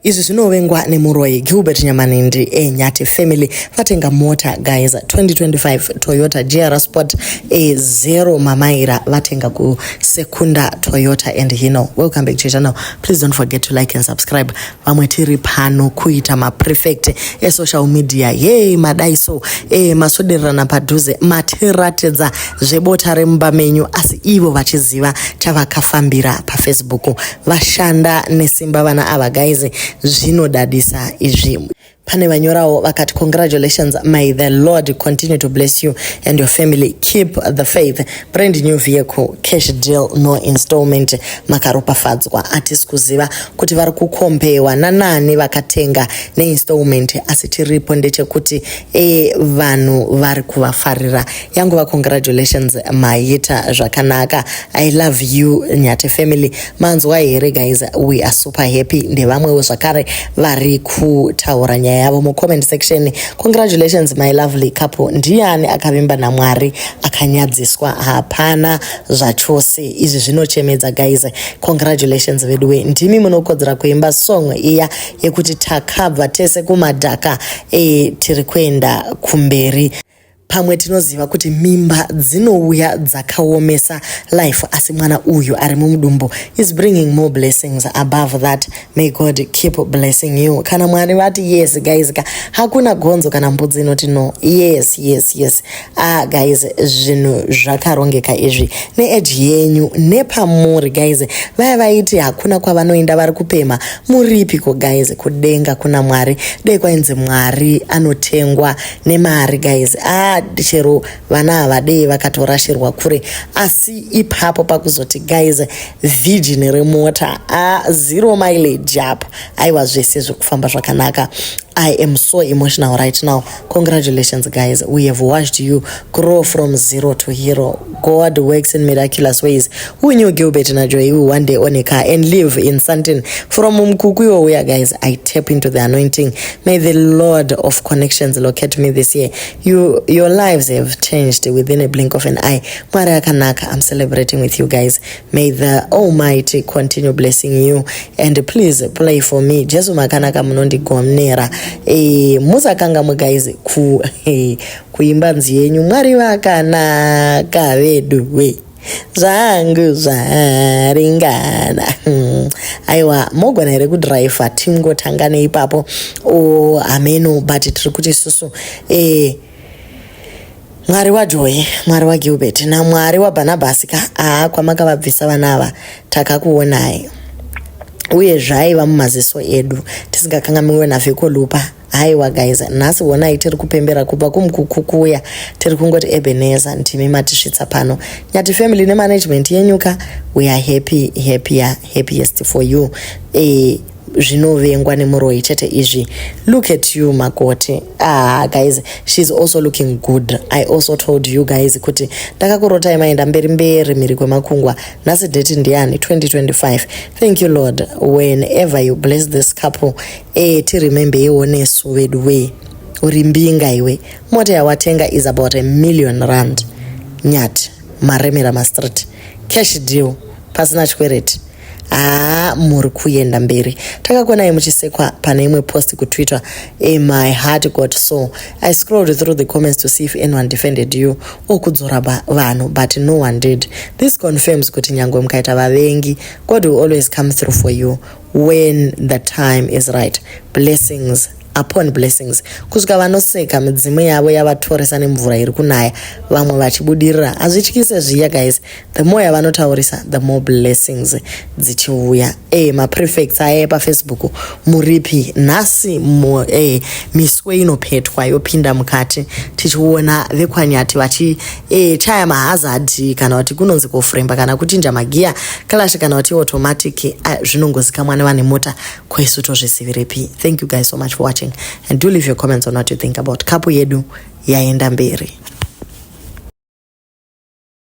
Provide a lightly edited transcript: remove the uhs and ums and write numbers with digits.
Izvi zvinovengwa nemuroi Gilbert Nyamanindi Nyati family vatenga mota guys 2025 Toyota GR Sport 0 mamaira vatenga ku Sekunda Toyota and welcome back to the channel. Please don't forget to like and subscribe. Vamwe tiri pano kuita ma prefect social media madaiso masoderana padhuze matiratedza zvebota remba menyu asi ivo vachiziva chavakafambira pa Facebook vashanda nesimba vana ava guys zvinodadisa izvi. Pane vanyorawo vakati congratulations, may the Lord continue to bless you and your family, keep the faith, brand new vehicle, cash deal, no installment, makaropafadzwa. Atisi kuziva kuti vari kukombewa nanani vakatenga ne installment asi tiripo ndechekuti vanhu vari kuvafarira. Yangu va congratulations maita zvakanaka. I love you Nyati family. Manzwa here guys, we are super happy. Ndevamwewo zvakare vari kutaura nyaya yavo mu comment section. Congratulations my lovely couple. Ndiani akavimba naMwari akanyadziswa? Hapana zvachose. Izvi zvinochemedza guys. Congratulations veduwe. Ndimi munokodzera kuimba song iya yekuti takabva tese kumadhaka tiri kuenda kumberi. Pamwe tinoziva kuti mimba dzinouya dzakaomesa life asi mwana uyu ari mumudumbu is bringing more blessings above that. May God keep blessing you. Kana Mwari vati yes guys, hakuna gonzo kana mbudzi inoti no. Yes. Guys, zvinhu zvakarongeka izvi neage yenyu nepamuri guys. Vaya vaiti hakuna kwavanoenda vari kupema, muripiko guys? Kudenga kuna Mwari. Dei kwainzi Mwari anotengwa nemari guys. Chero vana avadei vakatorashirwa kure asi ipapo pakuzoti guys virgin remota 0 mileage up aiwa zvese zvekufamba zvakanaka. I am so emotional right now. Congratulations guys, we have watched you grow from zero to hero. God works in miraculous ways. Who knew Gilbert Najoy will one day own a car and live in something from Mkukuyo where guys I tap into the anointing. May the Lord of connections locate me this year. Your lives have changed within a blink of an eye. Maria Kanaka, I'm celebrating with you guys. May the Almighty continue blessing you and please play for me. Jesu Makanaka Munondi Gomnera. Musakanga guys kuimba nzi yenyu Mwari vakanaka veduwe zvangu zvaringana. Aiwa mogona here kudrive tingotangane ipapo ameno but tiri kuti isusu Mwari wa Joy, Mwari wa Gilbert na Mwari wa Barnabas kwamakavabvisa vana ava takakuonai uye zvaiva mumaziso edu tisingakangamiwe navheko lupa. Haiwa guys, nhasi wonai tiri kupembera kubva kumkukukuya tiri kungoti Ebenezer ndimi matisvitsa pano. Nyati family nemanagement yenyuka, we are happiest for you. Zvinovengwa nemuroi chete izvi. Look at you Makoti. Guys, she's also looking good. I also told you guys kuti ndakakurotai maenda mberi miri kwemakungwa. Nhasi date ndiani 2025. Thank you Lord, whenever you bless this couple remember yewonesu veduwe urimbinga iwe. Mota yawatenga is about R1 million. Nyati Maremera Street, cash deal, pasina chikwereti. Muri kuenda mberi. Takakona muchisekwa pane imwe post ku Twitter. My heart got so. I scrolled through the comments to see if anyone defended you okudzora vanhu but no one did. This confirms kuti nyangwe mukaita vavengi, God will always come through for you when the time is right. Blessings upon blessings. Kusvika vanoseka midzimu yavo yavatoresa nemvura iri kunaya vamwe vachibudirira hazvityise zviya guys. The more yavanotaurisa the more blessings dzichiuya. Maprefects aya paFacebook muripi nhasi miswe inopetwa yopinda mukati tichiona vekwanyati vachi chaya mahazard kana kuti kunonzi kufremba kana kuchinja magiya clash kana kuti automatic zvinongozikamwa nevane mota kwesu tozvisiviripi. Thank you guys so much for watching and do leave your comments on what you think about couple yedu yaenda mberi.